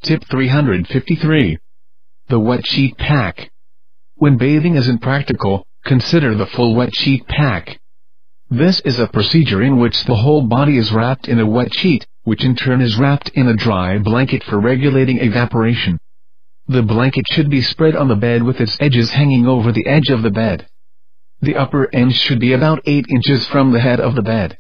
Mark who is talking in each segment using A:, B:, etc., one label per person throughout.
A: Tip 353. The wet sheet pack. When bathing isn't practical, consider the full wet sheet pack. This is a procedure in which the whole body is wrapped in a wet sheet, which in turn is wrapped in a dry blanket for regulating evaporation. The blanket should be spread on the bed with its edges hanging over the edge of the bed. The upper end should be about 8 inches from the head of the bed.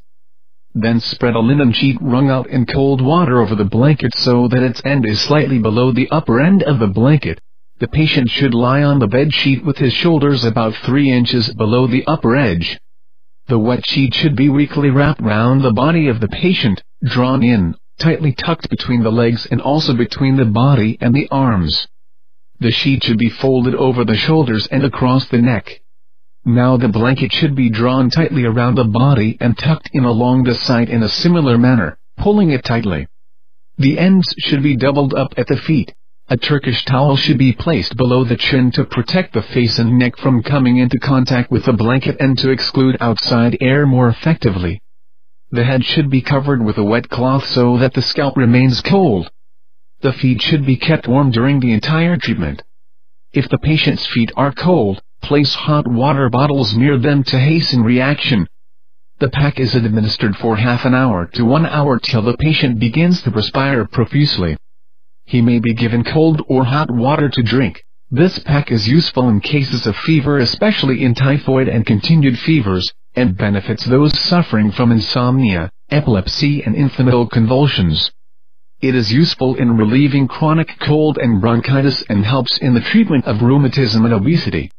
A: Then spread a linen sheet wrung out in cold water over the blanket so that its end is slightly below the upper end of the blanket. The patient should lie on the bed sheet with his shoulders about 3 inches below the upper edge. The wet sheet should be weakly wrapped round the body of the patient, drawn in, tightly tucked between the legs and also between the body and the arms. The sheet should be folded over the shoulders and across the neck. Now the blanket should be drawn tightly around the body and tucked in along the side in a similar manner, pulling it tightly. The ends should be doubled up at the feet. A Turkish towel should be placed below the chin to protect the face and neck from coming into contact with the blanket and to exclude outside air more effectively. The head should be covered with a wet cloth so that the scalp remains cold. The feet should be kept warm during the entire treatment. If the patient's feet are cold, place hot water bottles near them to hasten reaction. The pack is administered for half an hour to 1 hour till the patient begins to perspire profusely. He may be given cold or hot water to drink. This pack is useful in cases of fever, especially in typhoid and continued fevers, and benefits those suffering from insomnia, epilepsy and infantile convulsions. It is useful in relieving chronic cold and bronchitis and helps in the treatment of rheumatism and obesity.